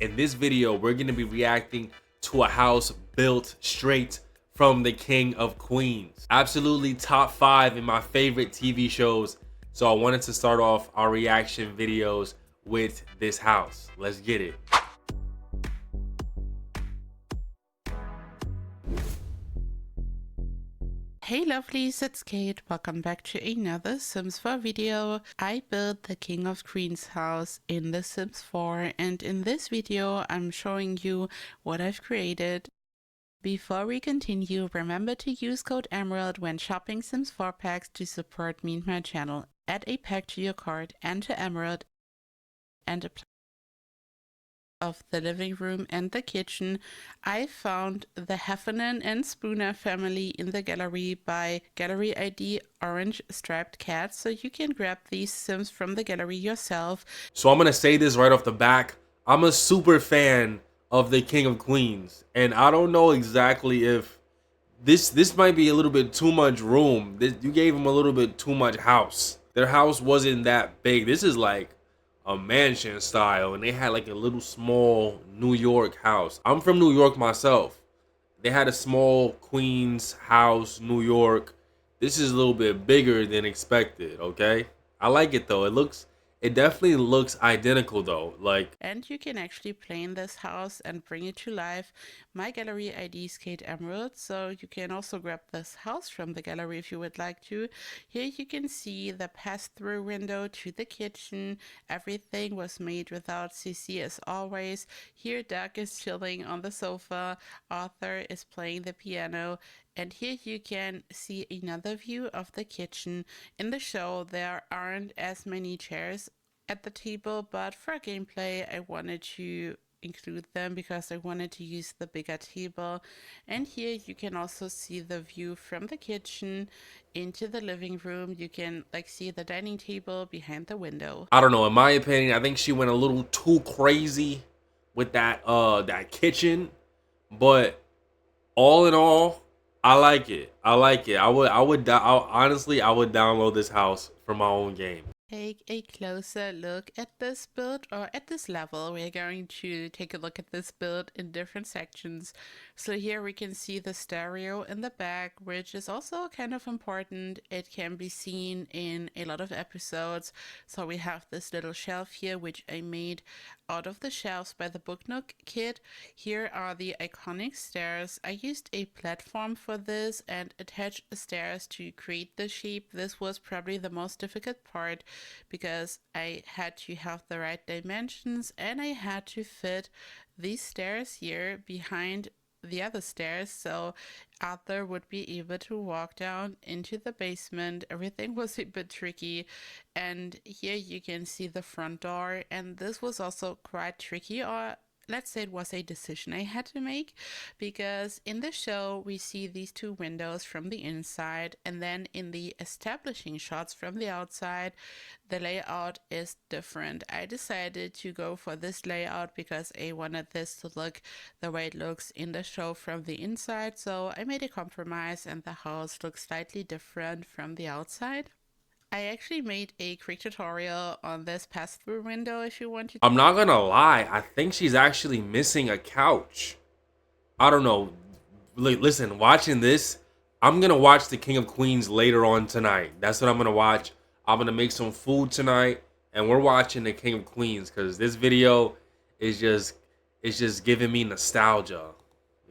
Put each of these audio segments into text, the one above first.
In this video, we're gonna be reacting to a house built straight from the King of Queens. Absolutely top 5 in my favorite TV shows. So I wanted to start off our reaction videos with this house. Let's get it. Hey lovelies, it's Kate. Welcome back to another Sims 4 video. I built the King of Queens house in The Sims 4, and in this video I'm showing you what I've created. Before we continue, remember to use code EMERALD when shopping Sims 4 packs to support me and my channel. Add a pack to your cart, enter EMERALD, and apply of the living room and the kitchen. I found the Heffernan and Spooner family in the gallery by gallery ID Orange Striped Cat, so you can grab these Sims from the gallery yourself. So I'm gonna say this right off the back. I'm a super fan of the King of Queens, and I don't know exactly if this might be a little bit too much room. You gave them a little bit too much house. Their house wasn't that big. This is like a mansion style, and they had like a little small New York house. I'm from New York myself. They had a small Queens house, New York. This is a little bit bigger than expected, okay? I like it though. It definitely looks identical though. Like, and you can actually play in this house and bring it to life. My gallery ID is Kate Emerald, so you can also grab this house from the gallery if you would like to. Here you can see the pass-through window to the kitchen. Everything was made without CC as always. Here Doug is chilling on the sofa, Arthur is playing the piano, and here you can see another view of the kitchen. In the show there aren't as many chairs at the table, but for gameplay I wanted to include them because I wanted to use the bigger table. And here you can also see the view from the kitchen into the living room. You can like see the dining table behind the window. I don't know, in my opinion, I think she went a little too crazy with that kitchen, but all in all, I like it. I like it. Honestly, I would download this house for my own game. Take a closer look at this build, or at this level. We're going to take a look at this build in different sections. So here we can see the stereo in the back, which is also kind of important. It can be seen in a lot of episodes. So we have this little shelf here, which I made out of the shelves by the Book Nook kit. Here are the iconic stairs. I used a platform for this and attached stairs to create the shape. This was probably the most difficult part because I had to have the right dimensions and I had to fit these stairs here behind the other stairs so Arthur would be able to walk down into the basement. Everything was a bit tricky, and here you can see the front door, and this was also quite tricky, or let's say it was a decision I had to make, because in the show we see these two windows from the inside, and then in the establishing shots from the outside the layout is different. I decided to go for this layout because I wanted this to look the way it looks in the show from the inside, so I made a compromise and the house looks slightly different from the outside. I actually made a quick tutorial on this pass-through window if you want to. I'm not gonna lie, I think she's actually missing a couch. I don't know. Listen, watching this, I'm gonna watch the King of Queens later on tonight. That's what I'm gonna watch. I'm gonna make some food tonight, and we're watching the King of Queens because this video is just giving me nostalgia,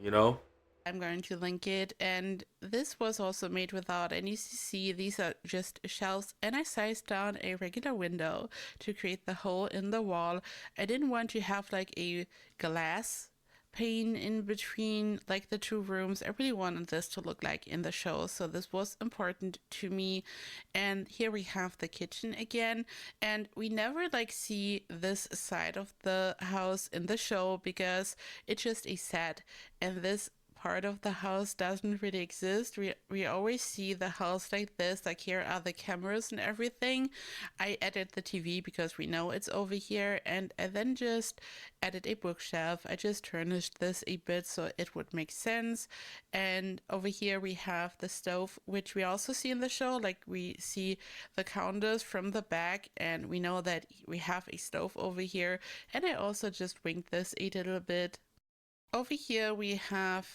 you know? I'm going to link it, and this was also made without any CC. These are just shelves, and I sized down a regular window to create the hole in the wall. I didn't want to have like a glass pane in between like the two rooms. I really wanted this to look like in the show, so this was important to me. And here we have the kitchen again, and we never like see this side of the house in the show because it's just a set, and this part of the house doesn't really exist. We always see the house like this, like here are the cameras and everything. I added the TV because we know it's over here, and I then just added a bookshelf. I just furnished this a bit so it would make sense. And over here we have the stove, which we also see in the show. Like we see the counters from the back, and we know that we have a stove over here. And I also just winged this a little bit. Over here we have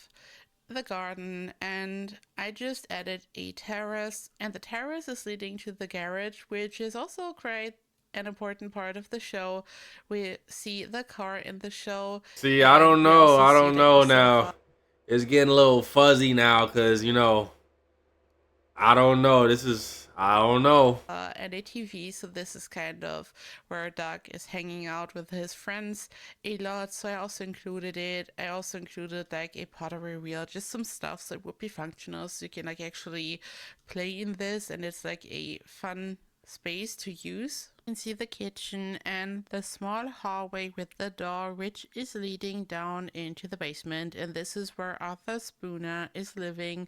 the garden, and I just added a terrace, and the terrace is leading to the garage, which is also quite an important part of the show. We see the car in the show, See, I and don't we know. also I see don't like a know sofa. now. It's getting a little fuzzy now because, I don't know. I don't know. And a TV, so this is kind of where Doug is hanging out with his friends a lot. So I also included it. I also included like a pottery wheel, just some stuff so it would be functional, so you can like actually play in this, and it's like a fun space to use. You can see the kitchen and the small hallway with the door, which is leading down into the basement. And this is where Arthur Spooner is living.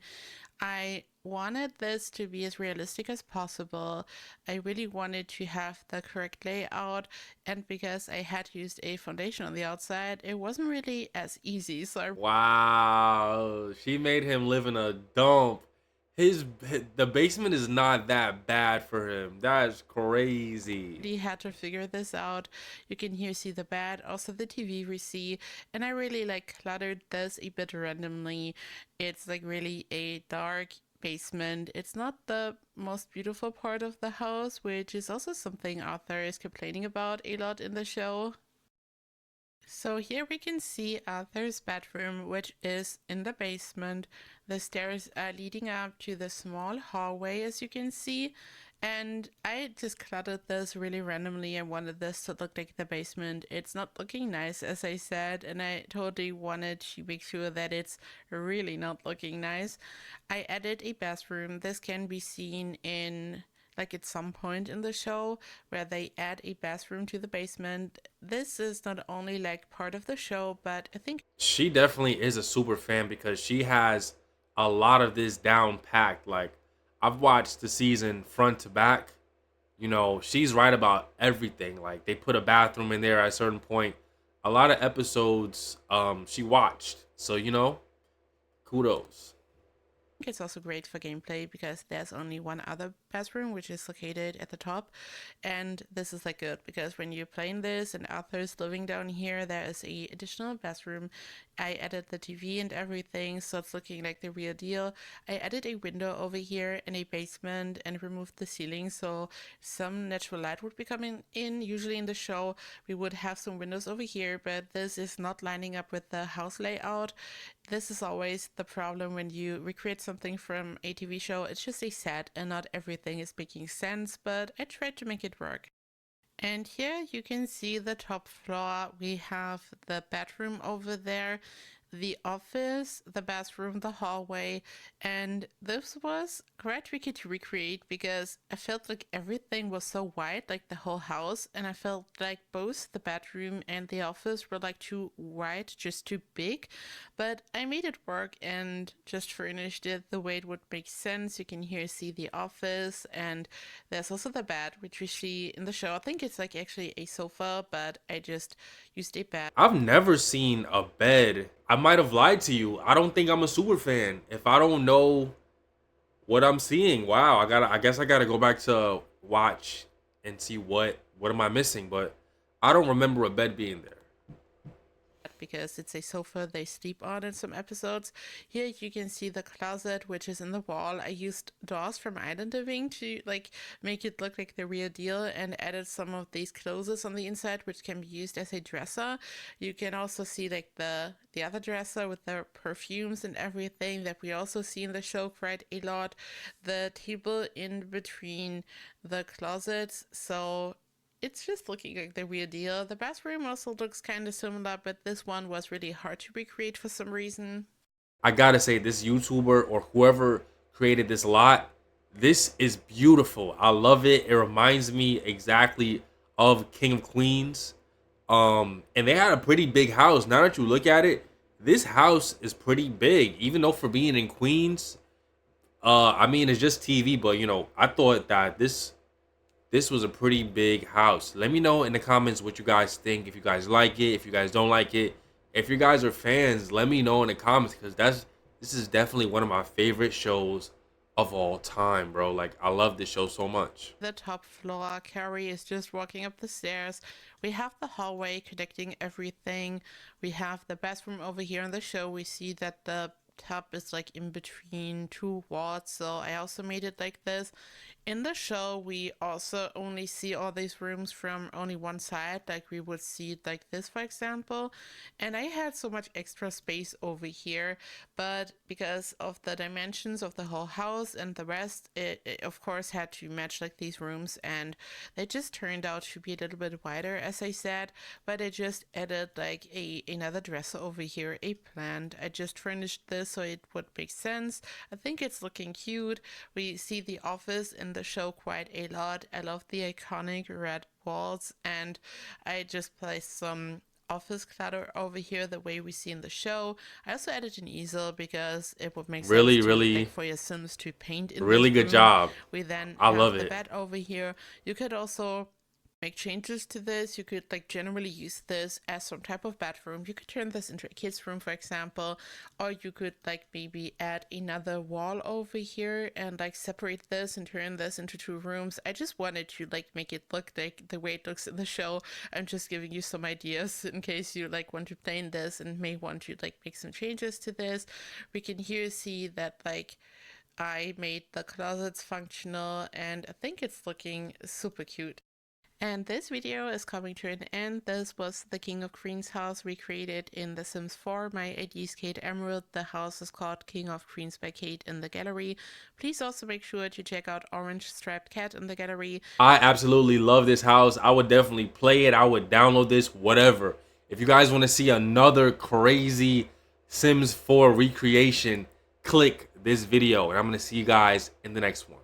I wanted this to be as realistic as possible. I really wanted to have the correct layout, and because I had used a foundation on the outside, it wasn't really as easy. So I Wow. She made him live in a dump. The basement is not that bad for him. That's crazy. really had to figure this out. You can here see the bed, also the TV we see, and I really like cluttered this a bit randomly. It's like really a dark basement. It's not the most beautiful part of the house, which is also something Arthur is complaining about a lot in the show. So here we can see Arthur's bedroom, which is in the basement. The stairs are leading up to the small hallway, as you can see. And I just cluttered this really randomly. I wanted this to look like the basement. It's not looking nice, as I said, and I totally wanted to make sure that it's really not looking nice. I added a bathroom. This can be seen in like at some point in the show where they add a bathroom to the basement. This is not only like part of the show, but I think She definitely is a super fan because she has a lot of this down packed. Like, I've watched the season front to back. She's right about everything. Like, they put a bathroom in there at a certain point. A lot of episodes she watched. So, kudos. it's also great for gameplay because there's only one other bathroom, which is located at the top. And this is like good because when you're playing this and Arthur's living down here, there is a additional bathroom. I added the TV and everything, so it's looking like the real deal. I added a window over here in a basement and removed the ceiling so some natural light would be coming in. Usually in the show, we would have some windows over here, but this is not lining up with the house layout. This is always the problem when you recreate something from a TV show. It's just a set and not everything is making sense, but I tried to make it work. And here you can see the top floor. We have the bedroom over there, the office, the bathroom, the hallway, and this was quite tricky to recreate because I felt like everything was so wide, like the whole house, and I felt like both the bedroom and the office were like too wide, just too big. But I made it work and just furnished it the way it would make sense. You can here see the office, and there's also the bed, which we see in the show. I think it's like actually a sofa, but I just used a bed. I've never seen a bed. I might have lied to you. I don't think I'm a super fan. If I don't know what I'm seeing, wow, I guess I gotta go back to watch and see what am I missing. But I don't remember a bed being there. Because it's a sofa they sleep on in some episodes. Here you can see the closet, which is in the wall. I used doors from Island Living to like make it look like the real deal and added some of these clothes on the inside, which can be used as a dresser. You can also see like the other dresser with the perfumes and everything that we also see in the show quite a lot. The table in between the closets, so it's just looking like the real deal. The bathroom also looks kind of similar, but this one was really hard to recreate for some reason. I gotta say, this YouTuber or whoever created this lot, this is beautiful. I love it. It reminds me exactly of King of Queens. And they had a pretty big house. Now that you look at it, this house is pretty big, even though for being in Queens, I mean it's just TV, but you know, I thought that this was a pretty big house. Let me know in the comments what you guys think. If you guys like it, if you guys don't like it, if you guys are fans, let me know in the comments because this is definitely one of my favorite shows of all time, bro. Like I love this show so much. The top floor. Carrie is just walking up the stairs. We have the hallway connecting everything. We have the bathroom over here in the show. We see that the tub is like in between two walls, so I also made it like this. In the show, we also only see all these rooms from only one side, like we would see it like this, for example. And I had so much extra space over here, but because of the dimensions of the whole house and the rest, it of course had to match like these rooms, and they just turned out to be a little bit wider, as I said. But I just added like another dresser over here, a plant. I just furnished this so it would make sense. I think it's looking cute. We see the office in the show quite a lot. I love the iconic red walls, and I just placed some office clutter over here the way we see in the show. I also added an easel because it would make sense Really, to like really, for your Sims to paint in really this good room. job. We then I have love the it. bed over here. You could also make changes to this. You could like generally use this as some type of bedroom. You could turn this into a kid's room, for example, or you could like maybe add another wall over here and like separate this and turn this into two rooms. I just wanted to like make it look like the way it looks in the show. I'm just giving you some ideas in case you like want to play in this and may want to like make some changes to this. We can here see that like I made the closets functional, and I think it's looking super cute. And this video is coming to an end. This was the King of Queens house recreated in The Sims 4. My ID is Kate Emerald. The house is called King of Queens by Kate in the gallery. Please also make sure to check out Orange Striped Cat in the gallery. I absolutely love this house. I would definitely play it. I would download this, whatever. If you guys want to see another crazy Sims 4 recreation, click this video and I'm going to see you guys in the next one.